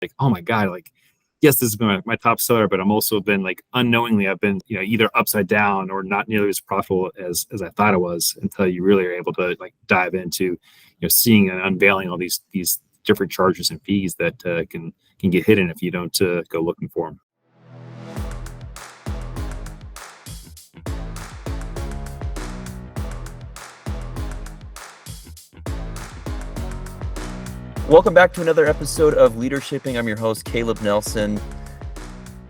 like, oh my God, like, yes, this is my top seller, but I'm also been like unknowingly, I've been, either upside down or not nearly as profitable as I thought it was, until you really are able to like dive into, seeing and unveiling all these different charges and fees that can get hidden if you don't go looking for them. Welcome back to another episode of LeaderShipping. I'm your host, Caleb Nelson.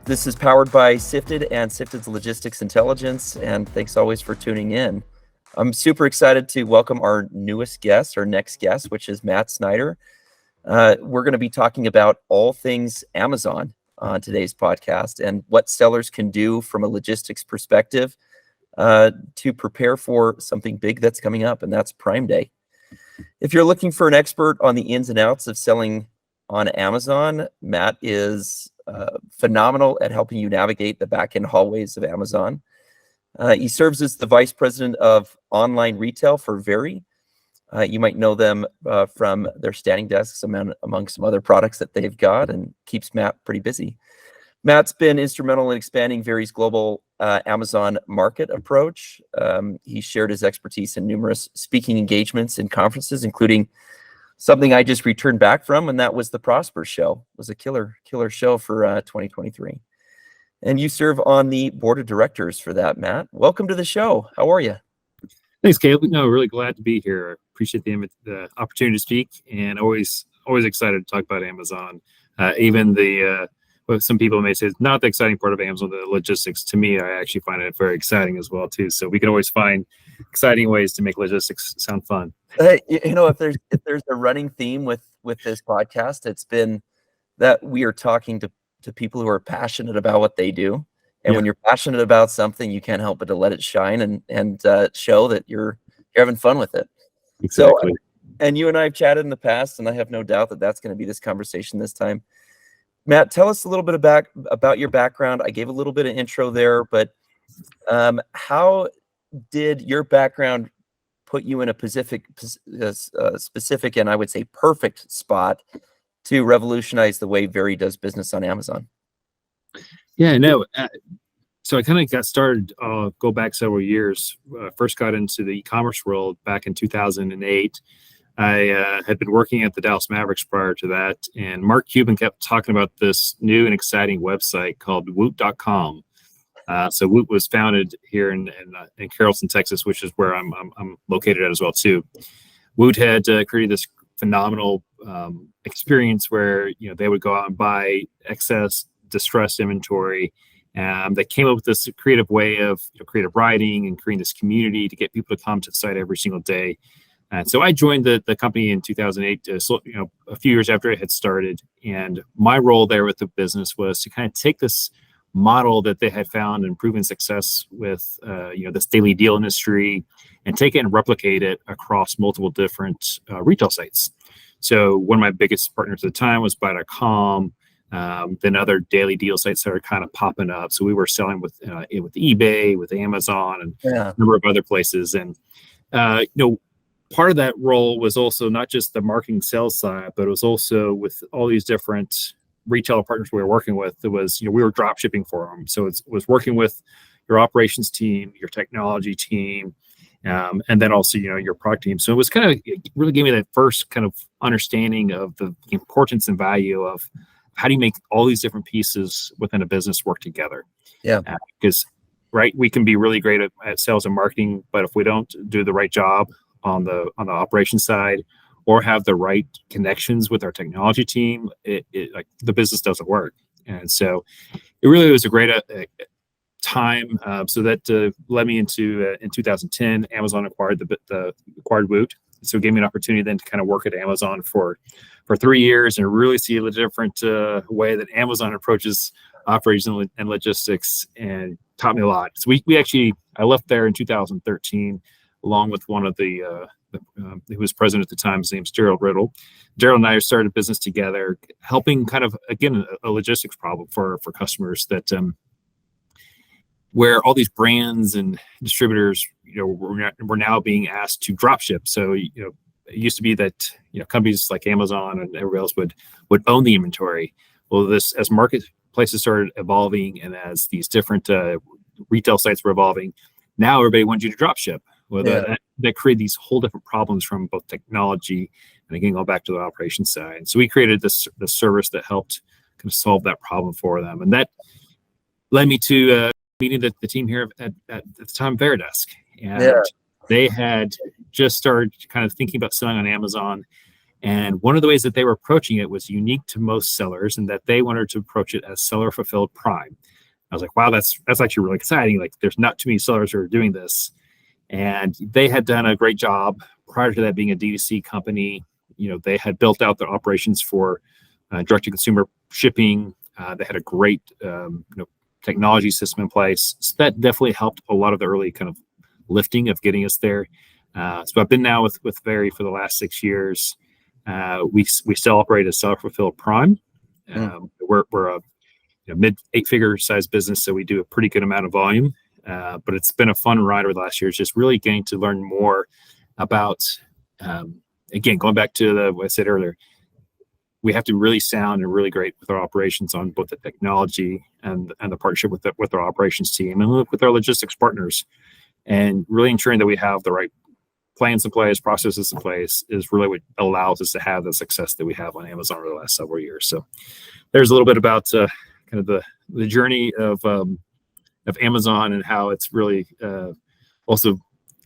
This is powered by Sifted and Sifted's Logistics Intelligence, and thanks always for tuning in. I'm super excited to welcome our next guest, which is Matt Snyder. We're going to be talking about all things Amazon on today's podcast and what sellers can do from a logistics perspective to prepare for something big that's coming up, and that's Prime Day. If you're looking for an expert on the ins and outs of selling on Amazon, Matt is phenomenal at helping you navigate the back-end hallways of Amazon. He serves as the vice president of online retail for Vari. You might know them from their standing desks among some other products that they've got, and keeps Matt pretty busy. Matt's been instrumental in expanding Vari's global Amazon market approach. He shared his expertise in numerous speaking engagements and conferences, including something I just returned back from, and that was the Prosper show. It was a killer show for 2023. And you serve on the board of directors for that, Matt. Welcome to the show. How are you? Thanks, Caleb. No, really glad to be here. Appreciate the opportunity to speak, and always excited to talk about Amazon. Even what some people may say is not the exciting part of Amazon, the logistics. To me, I actually find it very exciting as well too. So we can always find exciting ways to make logistics sound fun. If there's a running theme with this podcast, it's been that we are talking to people who are passionate about what they do. And when you're passionate about something, you can't help but to let it shine and show that you're having fun with it. Exactly. So, and you and I have chatted in the past, and I have no doubt that that's going to be this conversation this time. Matt, tell us a little bit about your background. I gave a little bit of intro there, but how did your background put you in a specific and I would say perfect spot to revolutionize the way Vari does business on Amazon? Yeah, no. So I kind of got started, go back several years. First got into the e-commerce world back in 2008. I had been working at the Dallas Mavericks prior to that, and Mark Cuban kept talking about this new and exciting website called Woot.com. So Woot was founded here in Carrollton, Texas, which is where I'm located at as well too. Woot had created this phenomenal experience where they would go out and buy excess distressed inventory. They came up with this creative way of creative writing and creating this community to get people to come to the site every single day. And so I joined the company in 2008, a few years after it had started. And my role there with the business was to kind of take this model that they had found and proven success with, this daily deal industry, and take it and replicate it across multiple different retail sites. So one of my biggest partners at the time was Buy.com. Then other daily deal sites that are kind of popping up. So we were selling with eBay, with Amazon, and a number of other places. And part of that role was also not just the marketing sales side, but it was also with all these different retailer partners we were working with. It was, we were drop shipping for them. So it was working with your operations team, your technology team, and then also, your product team. So it really gave me that first kind of understanding of the importance and value of how do you make all these different pieces within a business work together? Yeah. Because, we can be really great at sales and marketing, but if we don't do the right job on the operations side, or have the right connections with our technology team, the business doesn't work. And so it really was a great time. So that led me into in 2010, Amazon acquired acquired Woot. So it gave me an opportunity then to kind of work at Amazon for 3 years and really see the different way that Amazon approaches operations and logistics, and taught me a lot. So I left there in 2013 along with one of the who was president at the time. His name's Gerald Riddle. Gerald and I started a business together, helping kind of, again, a logistics problem for customers that where all these brands and distributors, were now being asked to drop ship. So, it used to be that companies like Amazon and everybody else would own the inventory. Well, this as marketplaces started evolving and as these different retail sites were evolving, now everybody wants you to drop ship. Well, that created these whole different problems from both technology and again going back to the operations side. So we created this service that helped kind of solve that problem for them, and that led me to meeting the team here at the time Veridesk, and they had just started kind of thinking about selling on Amazon. And one of the ways that they were approaching it was unique to most sellers, and that they wanted to approach it as seller fulfilled prime. I was like, wow, that's actually really exciting. Like, there's not too many sellers who are doing this. And they had done a great job prior to that being a D2C company. They had built out their operations for direct to consumer shipping. They had a great technology system in place. So that definitely helped a lot of the early kind of lifting of getting us there. So I've been now with Vari for the last 6 years. We still operate as seller fulfilled prime. We're a mid 8-figure size business, so we do a pretty good amount of volume. But it's been a fun ride over the last years, just really getting to learn more about, again, going back to what I said earlier, we have to really sound and really great with our operations on both the technology and the partnership with our operations team and with our logistics partners, and really ensuring that we have the right plans in place, processes in place is really what allows us to have the success that we have on Amazon over the last several years. So there's a little bit about kind of the journey of Amazon and how it's really also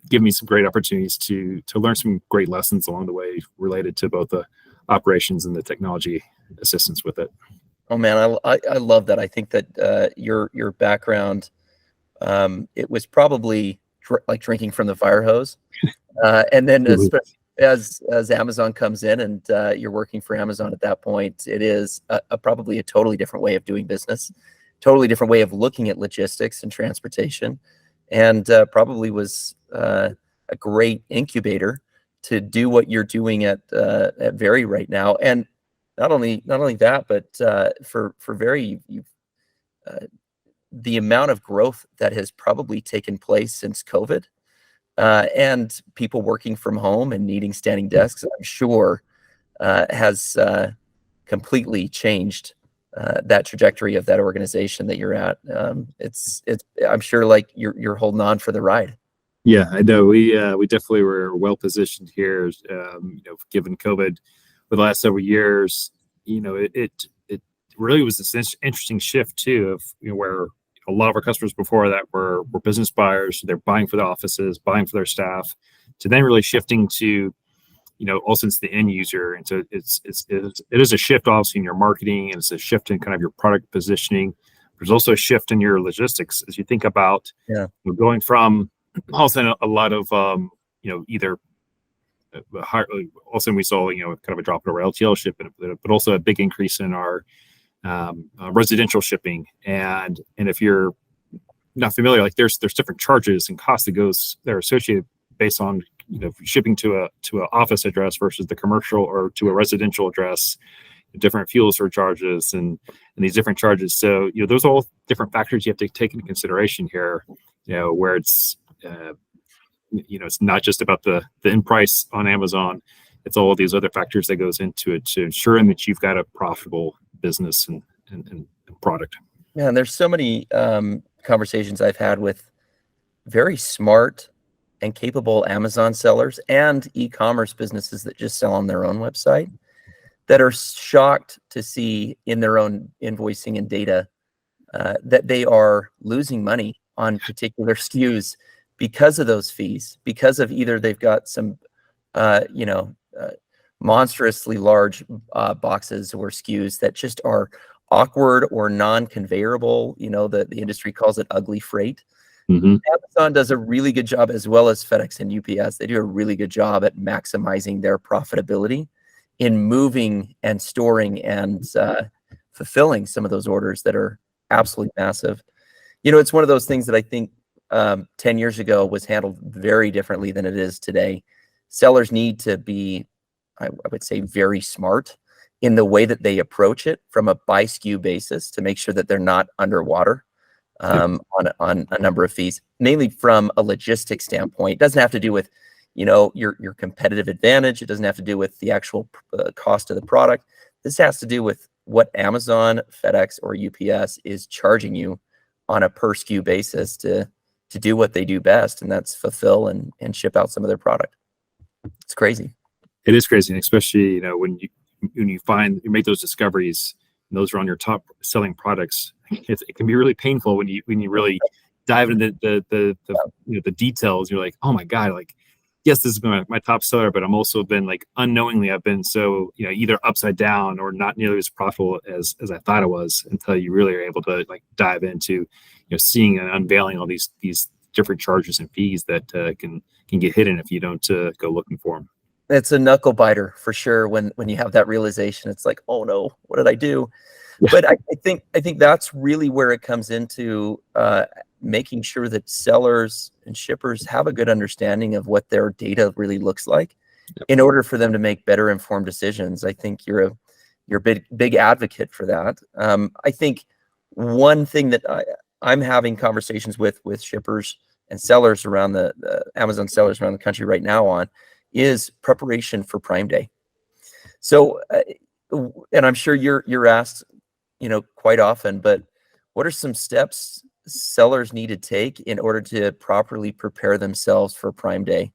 given me some great opportunities to learn some great lessons along the way related to both the operations and the technology assistance with it. Oh man, I love that. I think that your background, it was probably like drinking from the fire hose, and then as Amazon comes in and you're working for Amazon at that point, it is probably a totally different way of doing business, totally different way of looking at logistics and transportation, and probably was a great incubator to do what you're doing at Vari right now. And not only that, but for Vari, the amount of growth that has probably taken place since COVID, and people working from home and needing standing desks, I'm sure has completely changed that trajectory of that organization that you're at. I'm sure like you're holding on for the ride. Yeah, I know. We definitely were well positioned here. Given COVID for the last several years, it really was this interesting shift too of where a lot of our customers before that were business buyers. They're buying for their offices, buying for their staff, to then really shifting to also it's the end user. And so it is a shift obviously in your marketing, and it's a shift in kind of your product positioning. There's also a shift in your logistics as you think about going from also a lot of either also we saw kind of a drop in our LTL shipment, but also a big increase in our residential shipping. And if you're not familiar, like there's different charges and costs that are associated based on shipping to a office address versus the commercial or to a residential address, different fuel surcharges and these different charges. So those are all different factors you have to take into consideration here. Where it's it's not just about the end price on Amazon. It's all of these other factors that goes into it to ensuring that you've got a profitable business and product. Man, there's so many conversations I've had with very smart and capable Amazon sellers and e-commerce businesses that just sell on their own website that are shocked to see in their own invoicing and data that they are losing money on particular SKUs because of those fees, because of either they've got some monstrously large boxes or SKUs that just are awkward or non-conveyable. The industry calls it ugly freight. Mm-hmm. Amazon does a really good job, as well as FedEx and UPS. They do a really good job at maximizing their profitability in moving and storing and fulfilling some of those orders that are absolutely massive. It's one of those things that I think 10 years ago was handled very differently than it is today. Sellers need to be, I would say, very smart in the way that they approach it from a by SKU basis to make sure that they're not underwater on a number of fees, mainly from a logistics standpoint. It doesn't have to do with your competitive advantage. It doesn't have to do with the actual cost of the product. This has to do with what Amazon, FedEx, or UPS is charging you on a per SKU basis to do what they do best, and that's fulfill and ship out some of their product. It's crazy. It is crazy, and especially when you make those discoveries, and those are on your top selling products. It can be really painful when you really dive into the details. You're like, oh my god, like, yes, this is my top seller, but I'm also been like unknowingly I've been so either upside down or not nearly as profitable as I thought it was, until you really are able to like dive into seeing and unveiling all these different charges and fees that can get hidden if you don't go looking for them. It's a knuckle biter for sure when you have that realization. It's like, oh no, what did I do? Yeah. But I think that's really where it comes into making sure that sellers and shippers have a good understanding of what their data really looks like, yep, in order for them to make better informed decisions. I think you're a big advocate for that. I think one thing that I'm having conversations with shippers and sellers around the Amazon sellers around the country right now on is preparation for Prime Day. So, and I'm sure you're asked, quite often, but what are some steps sellers need to take in order to properly prepare themselves for Prime Day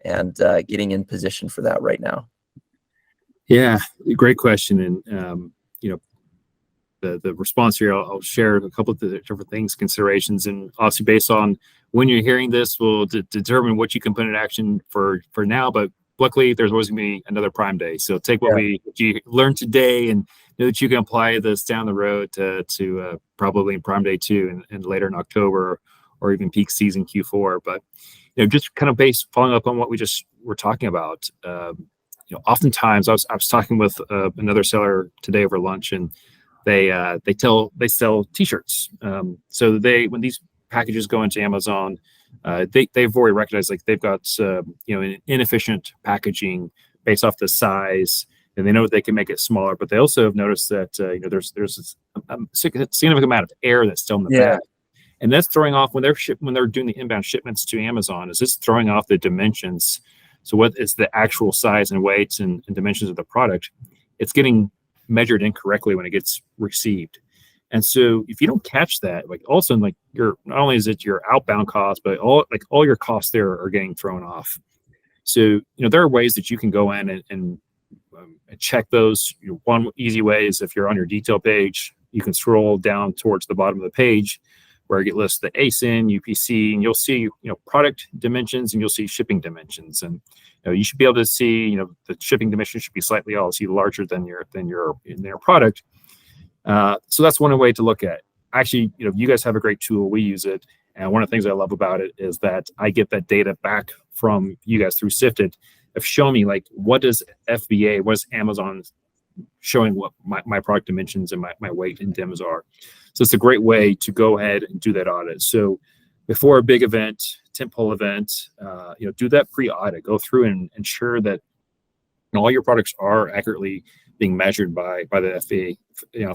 and getting in position for that right now? Yeah, great question. And, the response here, I'll share a couple of the different things, considerations, and obviously based on when you're hearing this will determine what you can put in action for now. But luckily, there's always going to be another Prime Day. So take what you learned today and know that you can apply this down the road to probably Prime Day 2 and later in October or even peak season Q4. But just kind of following up on what we just were talking about. Oftentimes I was talking with another seller today over lunch, and they sell T-shirts. So when these packages go into Amazon, they've already recognized like they've got an inefficient packaging based off the size, and they know they can make it smaller. But they also have noticed that there's a significant amount of air that's still in the bag, and that's throwing off when they're doing the inbound shipments to Amazon. It's throwing off the dimensions. So what is the actual size and weights and dimensions of the product? It's getting measured incorrectly when it gets received. And so if you don't catch that, like all of a sudden, like not only is it your outbound cost, but all your costs there are getting thrown off. So, there are ways that you can go in and check those. One easy way is if you're on your detail page, you can scroll down towards the bottom of the page where it lists the ASIN, UPC, and you'll see, product dimensions, and you'll see shipping dimensions. And you should be able to see, the shipping dimension should be slightly larger than your product. So that's one way to look at it. Actually, you guys have a great tool. We use it. And one of the things I love about it is that I get that data back from you guys through Sifted of showing me like, what is FBA, what is Amazon showing what my product dimensions and my weight and dims are. So it's a great way to go ahead and do that audit. So before a big event, tentpole event, do that pre-audit. Go through and ensure that all your products are accurately being measured by the FBA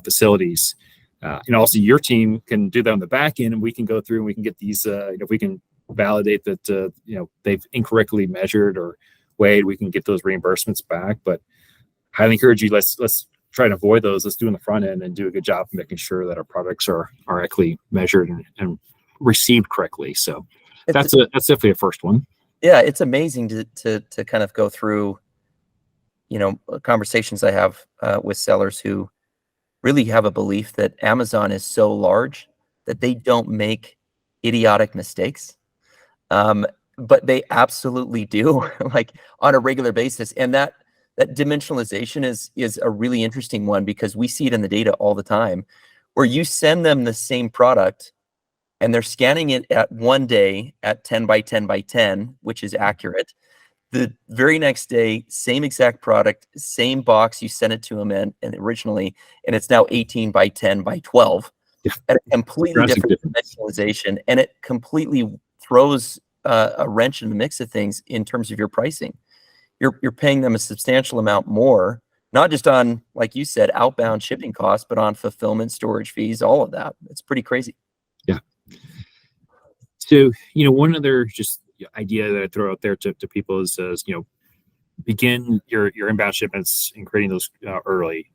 facilities. Also your team can do that on the back end, and we can go through and we can get these. If we can validate that they've incorrectly measured or weighed, we can get those reimbursements back. But I highly encourage you. Let's try and avoid those. Let's do in the front end and do a good job of making sure that our products are actually measured and received correctly. So that's definitely a first one. Yeah, it's amazing to kind of go through, conversations I have with sellers who really have a belief that Amazon is so large that they don't make idiotic mistakes. But they absolutely do, like on a regular basis. And that dimensionalization is a really interesting one, because we see it in the data all the time, where you send them the same product and they're scanning it at one day at 10 by 10 by 10, which is accurate. The very next day, same exact product, same box, you sent it to them and originally, and it's now 18 by 10 by 12, at a completely different dimensionalization. And it completely throws a wrench in the mix of things in terms of your pricing. You're paying them a substantial amount more, not just on, like you said, outbound shipping costs, but on fulfillment, storage fees, all of that. It's pretty crazy. Yeah. So, one other just idea that I throw out there to people is, begin your inbound shipments and creating those early.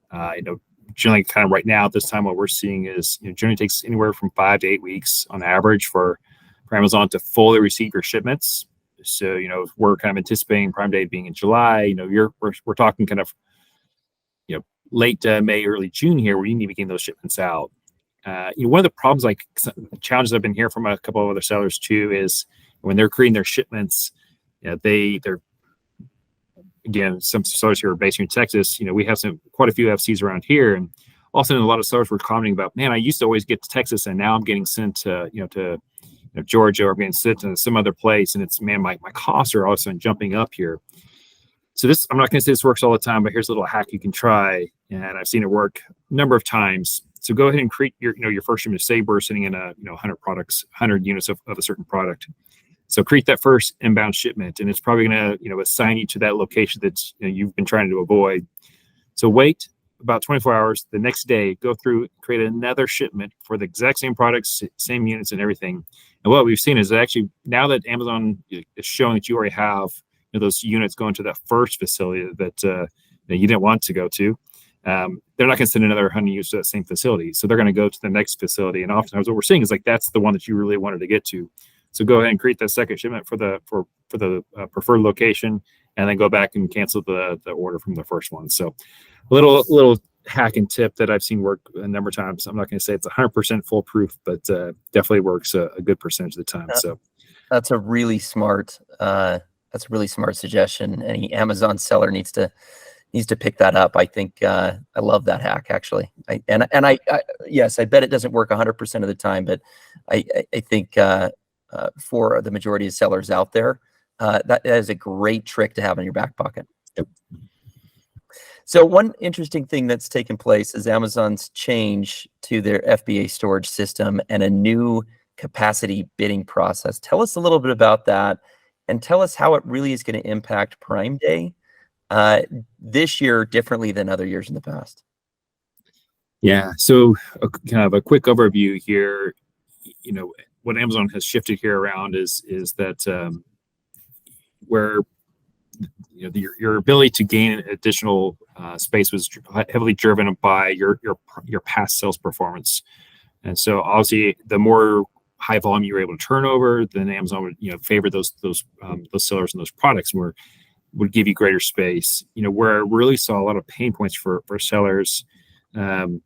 Generally kind of right now at this time, what we're seeing is, generally takes anywhere from 5 to 8 weeks on average for Amazon to fully receive your shipments. So, we're kind of anticipating Prime Day being in July. We're talking kind of, late May, early June here, where you need to begin those shipments out. One of the problems, like challenges I've been hearing from a couple of other sellers too, is when they're creating their shipments, they're again, some sellers here are based here in Texas. We have quite a few FCs around here, and all of a sudden, a lot of sellers were commenting about, man, I used to always get to Texas, and now I'm getting sent to Georgia, or being sent to some other place, and it's, man, my costs are all of a sudden jumping up here. So this, I'm not going to say this works all the time, but here's a little hack you can try, and I've seen it work a number of times. So go ahead and create your first shipment. Say we're sitting in 100 units of a certain product. So create that first inbound shipment, and it's probably going to assign you to that location that you've been trying to avoid. So wait about 24 hours. The next day, go through, create another shipment for the exact same products, same units, and everything. And what we've seen is that actually, now that Amazon is showing that you already have those units going to that first facility that you didn't want to go to, they're not going to send another 100 units to that same facility. So they're going to go to the next facility. And oftentimes what we're seeing is, like, that's the one that you really wanted to get to. So go ahead and create that second shipment for the preferred location, and then go back and cancel the order from the first one. So a little hack and tip that I've seen work a number of times. I'm not going to say it's 100% foolproof, but definitely works a good percentage of the time. So that's a really smart suggestion. Any Amazon seller needs to pick that up. I think I love that hack, actually. Yes, I bet it doesn't work 100% of the time, but I think for the majority of sellers out there, that is a great trick to have in your back pocket. Yep. So one interesting thing that's taken place is Amazon's change to their FBA storage system and a new capacity bidding process. Tell us a little bit about that, and tell us how it really is going to impact Prime Day this year differently than other years in the past. Yeah. So kind of a quick overview here. What Amazon has shifted here around is that where your ability to gain additional space was heavily driven by your past sales performance. And so obviously, the more high volume you were able to turn over, then Amazon would favor those sellers and those products, and would give you greater space. Where I really saw a lot of pain points for sellers, again,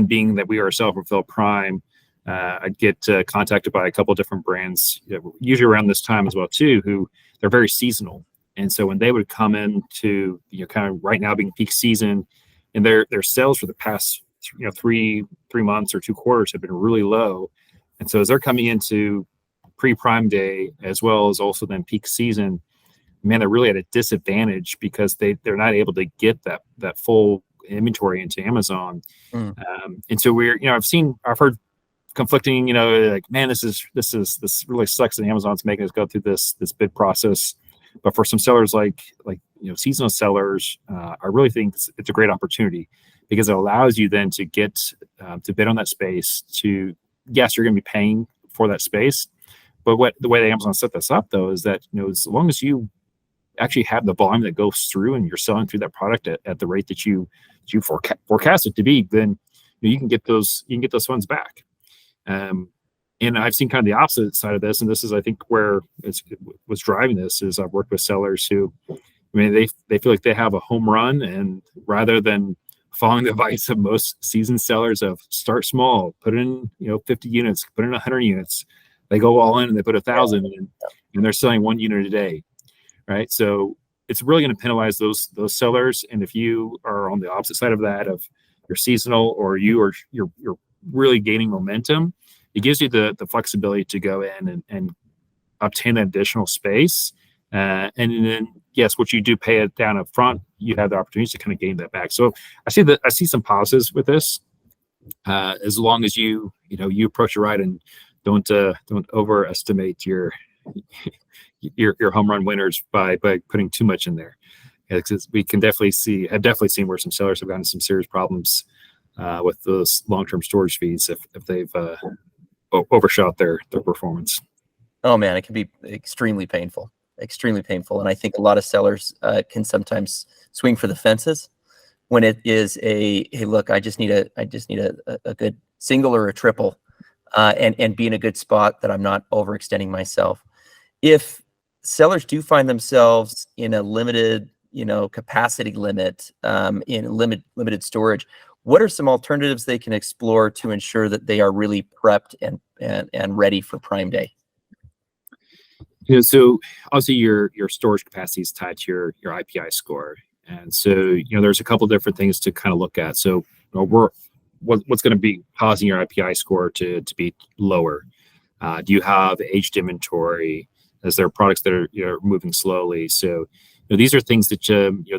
being that we are a self-fulfilled Prime, I'd get contacted by a couple of different brands, usually around this time as well too, who they're very seasonal. And so when they would come in to kind of right now being peak season, and their sales for the past 3 months or 2 quarters have been really low, and so as they're coming into pre-Prime Day as well as also then peak season, man, they're really at a disadvantage because they're not able to get that full inventory into Amazon. And so I've heard conflicting, like, man, this really sucks that Amazon's making us go through this bid process. But for some sellers like seasonal sellers, I really think it's a great opportunity, because it allows you then to get to bid on that space. Yes, you're going to be paying for that space, but the way that Amazon set this up though is that as long as you actually have the volume that goes through and you're selling through that product at the rate that you forecast it to be, then you can get those funds back. And I've seen kind of the opposite side of this, and this is, I think, where what's driving this is I've worked with sellers who, they feel like they have a home run, and rather than following the advice of most seasoned sellers of start small, put in 50 units, put in 100 units, they go all in and they put 1,000 in, and they're selling 1 unit a day, right? So it's really going to penalize those sellers. And if you are on the opposite side of that, of you're seasonal or you're really gaining momentum, it gives you the flexibility to go in and obtain that additional space. And then, yes, what you do pay it down up front, you have the opportunity to kind of gain that back. So I see some positives with this, as long as you approach it right and don't overestimate your home run winners by putting too much in there. Because we have definitely seen where some sellers have gotten some serious problems with those long-term storage fees if they've overshot their performance. Oh man, it can be extremely painful, extremely painful. And I think a lot of sellers can sometimes swing for the fences when it is hey, look, I just need a good single or a triple, and be in a good spot that I'm not overextending myself. If sellers do find themselves in a limited, capacity limit, in limited storage, what are some alternatives they can explore to ensure that they are really prepped and ready for Prime Day? So obviously your storage capacity is tied to your IPI score, and so there's a couple different things to kind of look at. So what's going to be causing your IPI score to be lower? Do you have aged inventory? Is there products that are moving slowly? So these are things that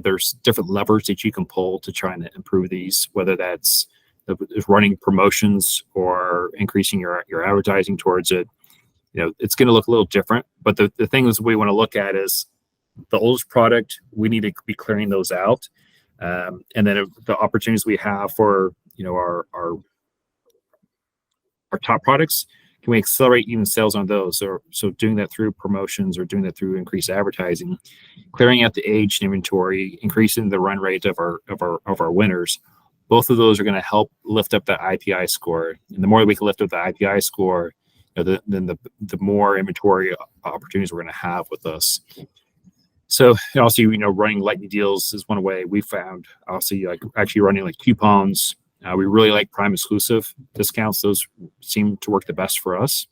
there's different levers that you can pull to try and improve these, whether that's running promotions or increasing your advertising towards it. It's going to look a little different, but the things we want to look at is the oldest product. We need to be clearing those out, and then the opportunities we have for our top products. Can we accelerate even sales on those? So doing that through promotions or doing that through increased advertising, clearing out the aged inventory, increasing the run rate of our winners. Both of those are going to help lift up that IPI score, and the more we can lift up the IPI score, then the more inventory opportunities we're going to have with us. So also, running lightning deals is one way we found. Also, actually running like coupons. We really like Prime exclusive discounts. Those seem to work the best for us.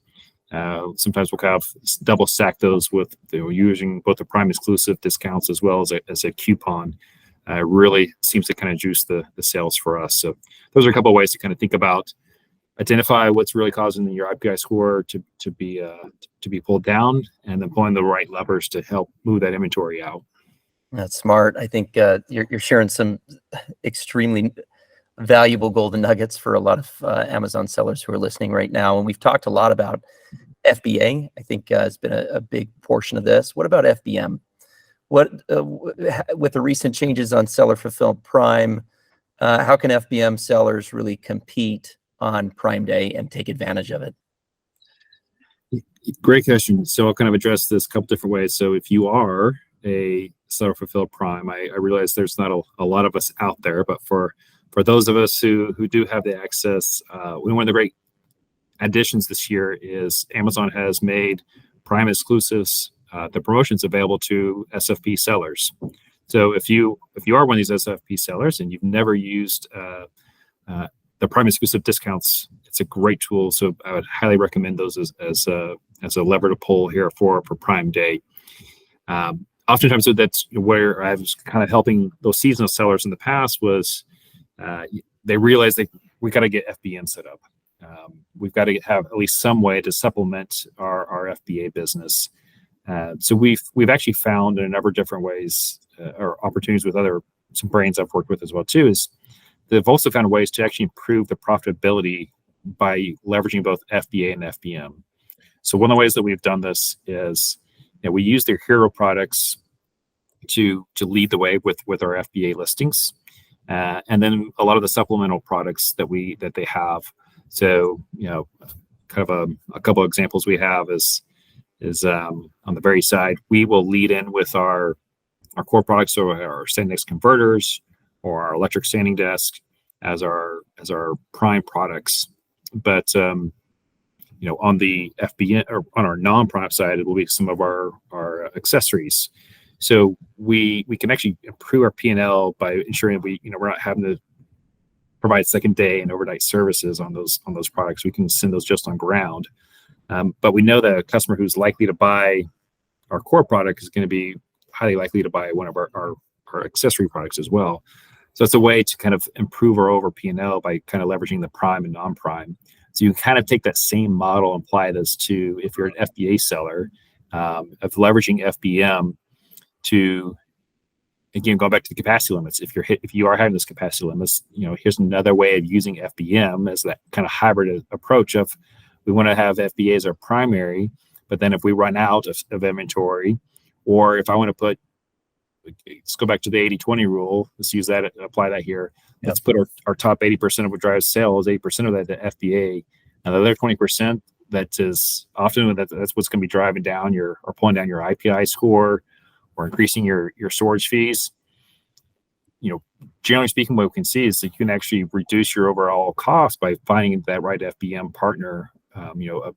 Sometimes we'll kind of double stack those with using both the Prime exclusive discounts as well as a coupon. Really seems to kind of juice the sales for us. So those are a couple of ways to kind of think about, identify what's really causing your IPI score to be pulled down, and then pulling the right levers to help move that inventory out. That's smart. I think you're sharing some extremely valuable golden nuggets for a lot of Amazon sellers who are listening right now. And we've talked a lot about FBA. I think has been a big portion of this. What about FBM? What with the recent changes on seller fulfilled Prime, how can FBM sellers really compete on Prime Day and take advantage of it? Great question. So I'll kind of address this a couple different ways. So if you are a seller fulfilled Prime, I realize there's not a lot of us out there, but for those of us who do have the access, one of the great additions this year is Amazon has made Prime exclusives, the promotions available to SFP sellers. So if you are one of these SFP sellers and you've never used the Prime exclusive discounts, it's a great tool. So I would highly recommend those as a lever to pull here for Prime Day. Oftentimes, so that's where I was kind of helping those seasonal sellers in the past was they realized that we got to get FBM set up. We've got to have at least some way to supplement our FBA business. So we've actually found in a number of different ways or opportunities with some brands I've worked with as well too, is they've also found ways to actually improve the profitability by leveraging both FBA and FBM. So one of the ways that we've done this is we use their hero products to lead the way with our FBA listings, and then a lot of the supplemental products that they have. So kind of a couple of examples we have is on the very side, we will lead in with our core products, so our Sandex converters or our electric sanding desk as our prime products. But on the FBN or on our non-prime side, it will be some of our accessories. So we can actually improve our P&L by ensuring we're not having to provide second day and overnight services on those products. We can send those just on ground. But we know that a customer who's likely to buy our core product is going to be highly likely to buy one of our accessory products as well. So it's a way to kind of improve our over P&L by kind of leveraging the prime and non-prime. So you kind of take that same model and apply this to if you're an FBA seller, of leveraging FBM to, again, go back to the capacity limits. If you are having this capacity limits, here's another way of using FBM as that kind of hybrid approach of we want to have FBA as our primary, but then if we run out of inventory, or if I want to put, let's go back to the 80-20 rule. Let's use that, apply that here. Yep. Let's put our top 80% of what drives sales, 80% of that to FBA. And the other 20%, that is often that's what's going to be driving down or pulling down your IPI score or increasing your storage fees. Generally speaking, what we can see is that you can actually reduce your overall cost by finding that right FBM partner, a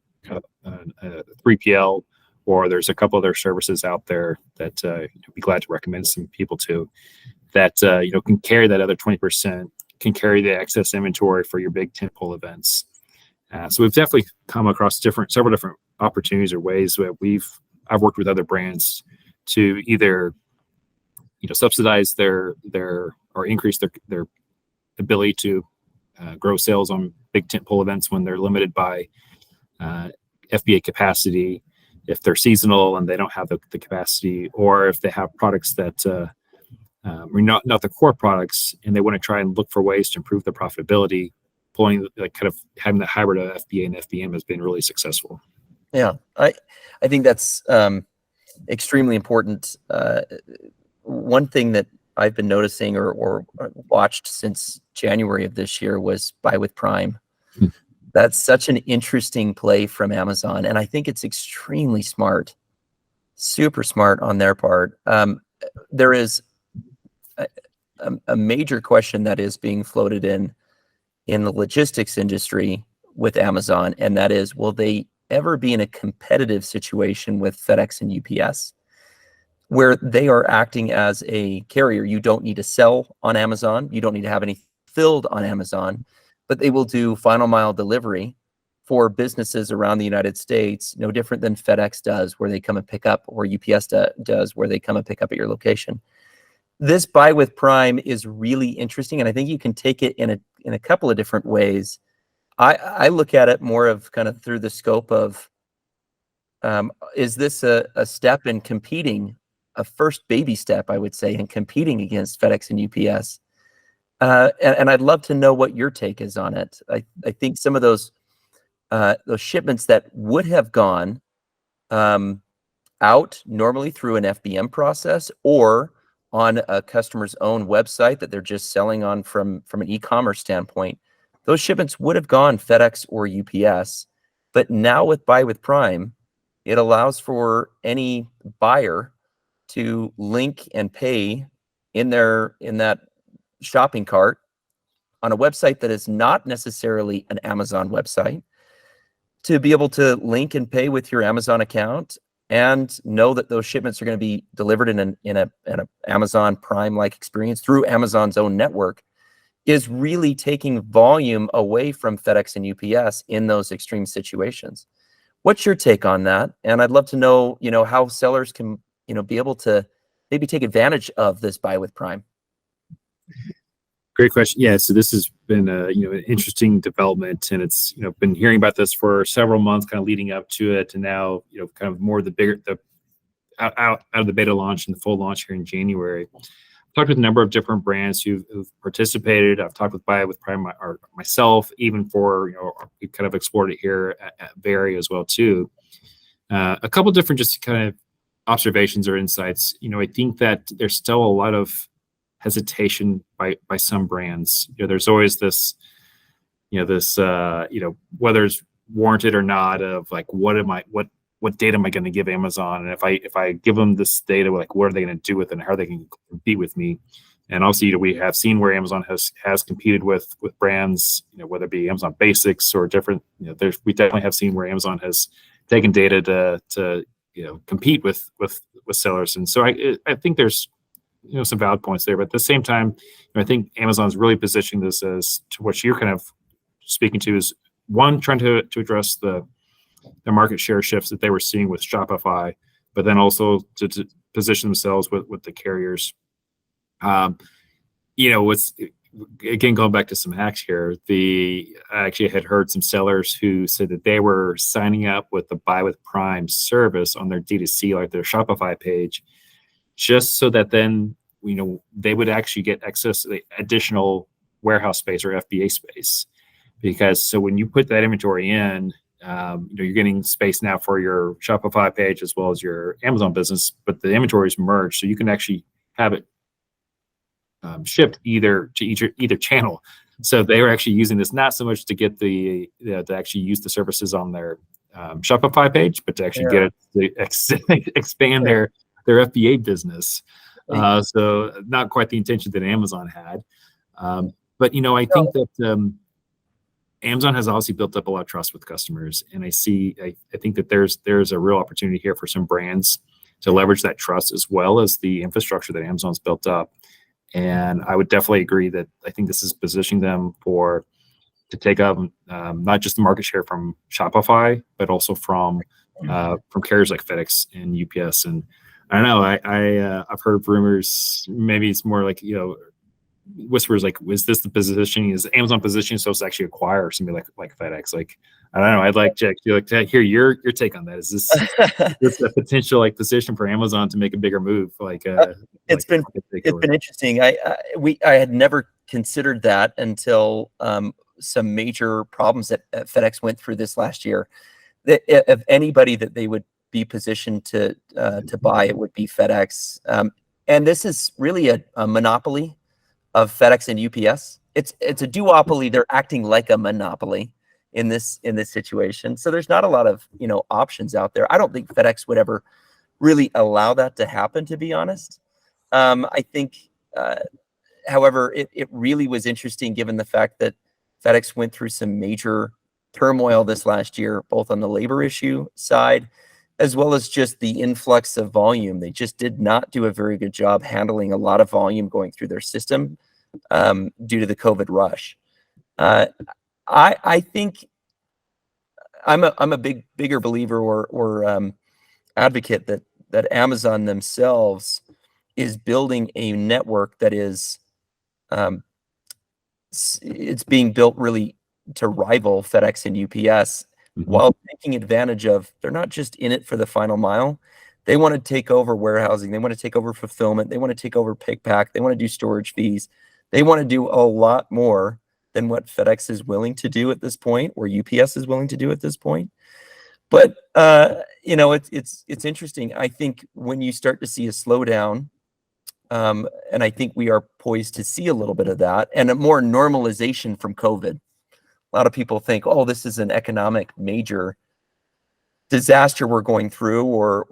3PL, or there's a couple other services out there that I'd be glad to recommend some people to that can carry that other 20%, can carry the excess inventory for your big tentpole events. So we've definitely come across several different opportunities or ways that I've worked with other brands to either subsidize their or increase their ability to grow sales on big tentpole events when they're limited by FBA capacity, if they're seasonal and they don't have the capacity, or if they have products that are not the core products and they want to try and look for ways to improve their profitability. Kind of having that hybrid of FBA and FBM has been really successful. Yeah, I think that's extremely important. One thing that I've been noticing or watched since January of this year was Buy with Prime. That's such an interesting play from Amazon, and I think it's extremely smart, super smart on their part. There is a major question that is being floated in the logistics industry with Amazon, and that is, will they ever be in a competitive situation with FedEx and UPS, where they are acting as a carrier? You don't need to sell on Amazon. You don't need to have any filled on Amazon, but they will do final mile delivery for businesses around the United States, no different than FedEx does, where they come and pick up, or UPS does, where they come and pick up at your location. This Buy with Prime is really interesting, and I think you can take it in a couple of different ways. I look at it more of kind of through the scope of, is this a step in competing, a first baby step, I would say, in competing against FedEx and UPS? And I'd love to know what your take is on it. I think some of those shipments that would have gone out normally through an FBM process or on a customer's own website that they're just selling on from an e-commerce standpoint, those shipments would have gone FedEx or UPS. But now with Buy with Prime, it allows for any buyer to link and pay in that shopping cart on a website that is not necessarily an Amazon website, to be able to link and pay with your Amazon account and know that those shipments are going to be delivered in an Amazon Prime-like experience through Amazon's own network, is really taking volume away from FedEx and UPS in those extreme situations. What's your take on that? And I'd love to know, how sellers can, be able to maybe take advantage of this Buy with Prime. Great question. Yeah, so this has been an interesting development, and it's been hearing about this for several months, kind of leading up to it, and now kind of more out of the beta launch and the full launch here in January. I've talked with a number of different brands who've participated. I've talked with Buy with Prime or myself, even for we've kind of explored it here at Vari as well too. A couple different just kind of observations or insights. I think that there's still a lot of hesitation by some brands. There's always this whether it's warranted or not, of like, what data am I going to give Amazon, and if I give them this data, like, what are they going to do with it, and how are they going to compete with me? And also, we have seen where Amazon has competed with brands, whether it be Amazon Basics or different. We definitely have seen where Amazon has taken data to compete with sellers, and so I think there's some valid points there. But at the same time, I think Amazon's really positioning this as to what you're kind of speaking to, is one, trying to address the market share shifts that they were seeing with Shopify, but then also to position themselves with the carriers. What's, again, going back to some hacks here, I actually had heard some sellers who said that they were signing up with the Buy with Prime service on their D2C, like their Shopify page, just so that then they would actually get access to the additional warehouse space or FBA space. Because so when you put that inventory in, you're getting space now for your Shopify page as well as your Amazon business, but the inventory is merged, so you can actually have it shipped either channel. So they were actually using this not so much to get to actually use the services on their Shopify page, but to actually get it to expand their FBA business. So not quite the intention that Amazon had. But I think that Amazon has obviously built up a lot of trust with customers, and I think that there's a real opportunity here for some brands to leverage that trust as well as the infrastructure that Amazon's built up. And I would definitely agree that I think this is positioning them to take up not just the market share from Shopify, but also from carriers like FedEx and UPS. And I don't know, I've heard rumors, maybe it's more like whispers, like, was this the positioning? Is Amazon positioning so to actually acquire somebody like FedEx? Like, I don't know. I'd like Jack to hear your take on that. Is this a potential position for Amazon to make a bigger move? It's been interesting. I had never considered that until some major problems that FedEx went through this last year. If anybody that they would be positioned to buy, it would be FedEx. And this is really a monopoly of FedEx and UPS. It's a duopoly. They're acting like a monopoly in this situation. So there's not a lot of options out there. I don't think FedEx would ever really allow that to happen, to be honest. I think, however, it really was interesting given the fact that FedEx went through some major turmoil this last year, both on the labor issue side, as well as just the influx of volume. They just did not do a very good job handling a lot of volume going through their system due to the COVID rush. I think I'm a bigger believer or advocate that Amazon themselves is building a network that is it's being built really to rival FedEx and UPS, while taking advantage of, they're not just in it for the final mile. They want to take over warehousing. They want to take over fulfillment. They want to take over pick pack. They want to do storage fees. They want to do a lot more than what FedEx is willing to do at this point, or UPS is willing to do at this point. But it's interesting. I think when you start to see a slowdown, and I think we are poised to see a little bit of that and a more normalization from COVID. A lot of people think, oh, this is an economic major disaster we're going through, or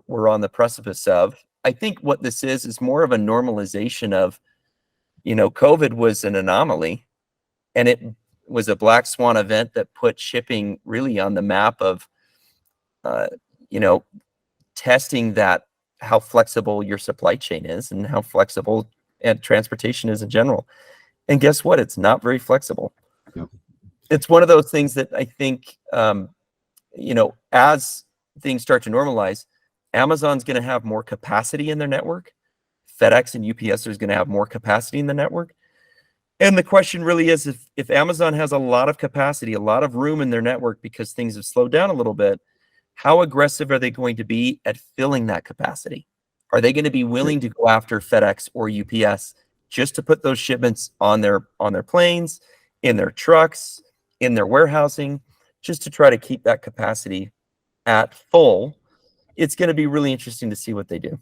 we're on the precipice of. I think what this is more of a normalization of, COVID was an anomaly, and it was a black swan event that put shipping really on the map of, testing that, how flexible your supply chain is and how flexible and transportation is in general. And guess what? It's not very flexible. Yep. It's one of those things that I think, as things start to normalize, Amazon's going to have more capacity in their network. FedEx and UPS is going to have more capacity in the network. And the question really is, if Amazon has a lot of capacity, a lot of room in their network because things have slowed down a little bit, how aggressive are they going to be at filling that capacity? Are they going to be willing to go after FedEx or UPS just to put those shipments on their planes, in their trucks, in their warehousing, just to try to keep that capacity at full? It's going to be really interesting to see what they do.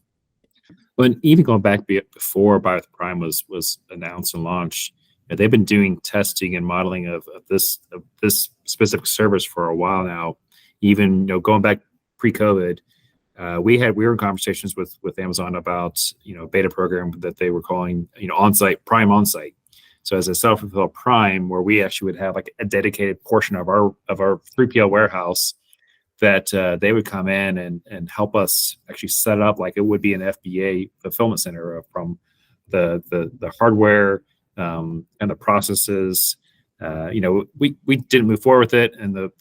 Well, even going back before Buy with Prime was announced and launched, they've been doing testing and modeling of this specific service for a while now. Even going back pre-COVID, we were in conversations with Amazon about a beta program that they were calling on-site Prime on-site. So as a self-fulfilled Prime, where we actually would have like a dedicated portion of our 3PL warehouse that they would come in and help us actually set up like it would be an FBA fulfillment center from the hardware and the processes. We didn't move forward with it, and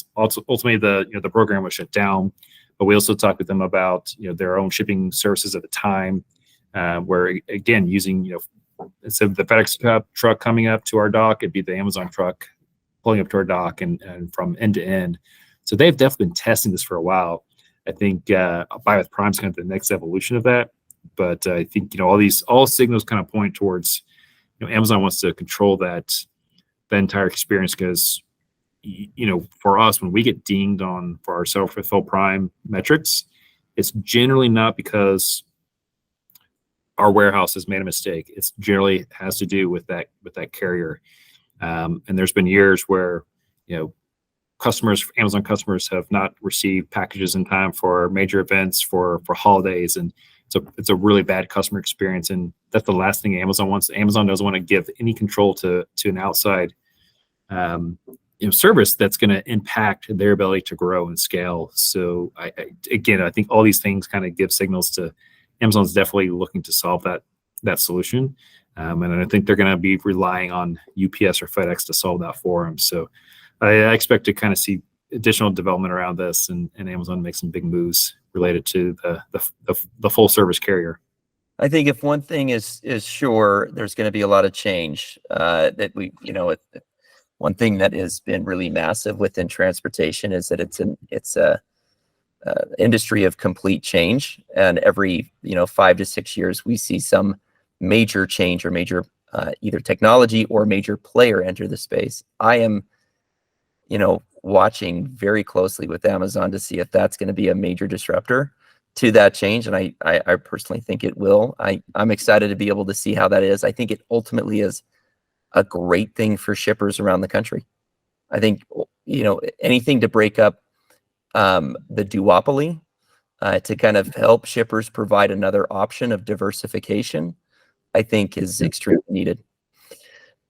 ultimately the program was shut down. But we also talked with them about their own shipping services at the time, where again using instead of the FedEx truck coming up to our dock, it'd be the Amazon truck pulling up to our dock and from end to end. So they've definitely been testing this for a while. I think Buy with Prime is kind of the next evolution of that. But I think all signals kind of point towards Amazon wants to control the entire experience, because for us, when we get dinged for our self-fulfilled Prime metrics, it's generally not because our warehouse has made a mistake. It's generally has to do with that carrier. And there's been years where Amazon customers have not received packages in time for major events, for holidays, and it's a really bad customer experience. And that's the last thing Amazon wants. Amazon doesn't want to give any control to an outside service that's going to impact their ability to grow and scale. So I think all these things kind of give signals to Amazon's definitely looking to solve that solution. And I think they're going to be relying on UPS or FedEx to solve that for them. So I expect to kind of see additional development around this, and Amazon make some big moves related to the full service carrier. I think if one thing is sure, there's going to be a lot of change. One thing that has been really massive within transportation is that it's a industry of complete change, and every 5 to 6 years we see some major change or major either technology or major player enter the space. I am watching very closely with Amazon to see if that's going to be a major disruptor to that change, and I personally think it will. I'm excited to be able to see how that is. I think it ultimately is a great thing for shippers around the country. I think anything to break up the duopoly, to kind of help shippers provide another option of diversification, I think is extremely needed.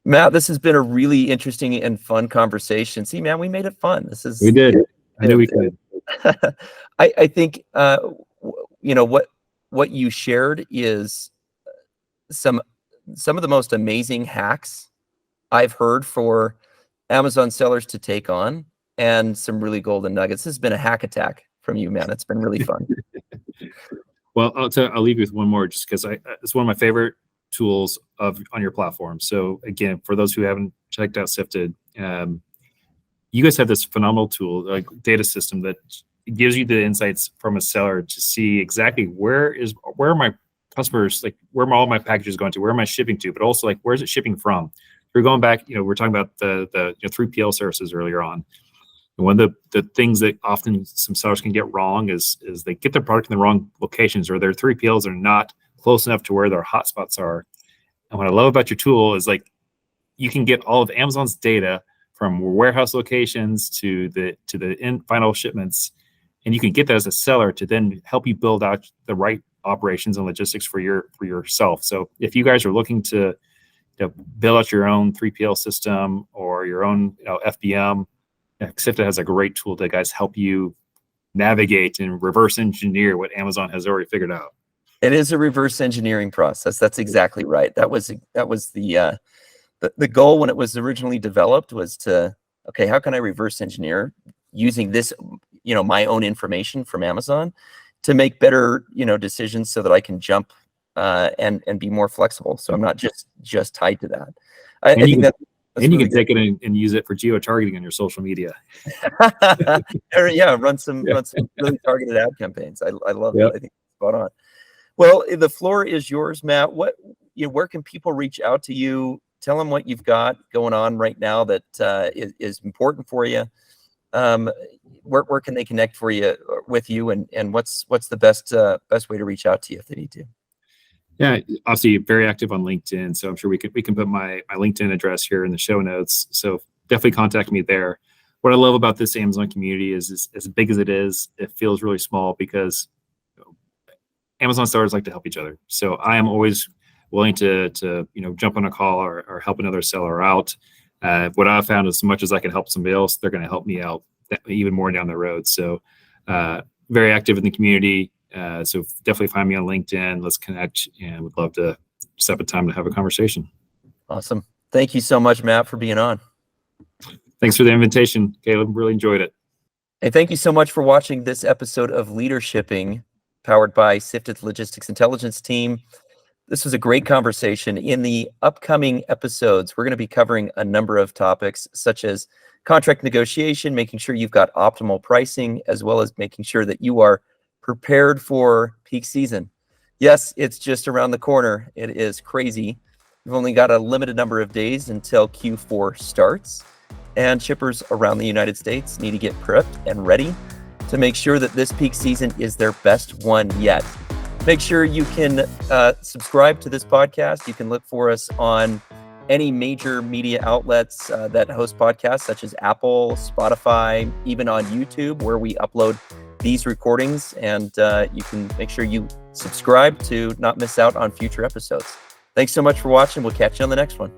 Matt, this has been a really interesting and fun conversation. See, man, we made it fun. We did. I knew we could. I think what you shared is some of the most amazing hacks I've heard for Amazon sellers to take on, and some really golden nuggets. This has been a hack attack from you, man. It's been really fun. Well, I'll leave you with one more, just because it's one of my favorite tools on your platform. So again, for those who haven't checked out Sifted, you guys have this phenomenal tool, like data system, that gives you the insights from a seller to see exactly where are my customers, like where are all my packages going to, where am I shipping to, but also like where is it shipping from. We're going back, we're talking about the 3PL services earlier on. And one of the things that often some sellers can get wrong is they get their product in the wrong locations, or their 3PLs are not close enough to where their hotspots are. And what I love about your tool is like you can get all of Amazon's data from warehouse locations to the end final shipments, and you can get that as a seller to then help you build out the right operations and logistics for yourself. So if you guys are looking to build out your own 3PL system or your own FBM, Sifted has a great tool to help you navigate and reverse engineer what Amazon has already figured out. It is a reverse engineering process. That's exactly right. That was the goal when it was originally developed, was to, okay, how can I reverse engineer using this, my own information from Amazon to make better, decisions, so that I can jump and be more flexible. So I'm not just tied to that. I think that. And you can take it and use it for geo-targeting on your social media. Yeah, run some really targeted ad campaigns. I love it. I think it's spot on. Well, the floor is yours, Matt. Where can people reach out to you? Tell them what you've got going on right now that is important for you. Where can they connect with you, and what's the best way to reach out to you if they need to? Yeah, obviously very active on LinkedIn, so I'm sure we can put my LinkedIn address here in the show notes. So definitely contact me there. What I love about this Amazon community is as big as it is, it feels really small, because Amazon sellers like to help each other. So I am always willing to jump on a call or help another seller out. What I've found is, as much as I can help somebody else, they're going to help me out even more down the road. So very active in the community. So definitely find me on LinkedIn. Let's connect, and would love to set up a time to have a conversation. Awesome. Thank you so much, Matt, for being on. Thanks for the invitation, Caleb. Really enjoyed it. And thank you so much for watching this episode of LeaderShipping, powered by Sifted's Logistics Intelligence team. This was a great conversation. In the upcoming episodes, we're going to be covering a number of topics, such as contract negotiation, making sure you've got optimal pricing, as well as making sure that you are prepared for peak season. Yes, it's just around the corner. It is crazy. We've only got a limited number of days until Q4 starts, and shippers around the United States need to get prepped and ready to make sure that this peak season is their best one yet. Make sure you can subscribe to this podcast. You can look for us on any major media outlets that host podcasts, such as Apple, Spotify, even on YouTube, where we upload these recordings. And you can make sure you subscribe to not miss out on future episodes. Thanks so much for watching. We'll catch you on the next one.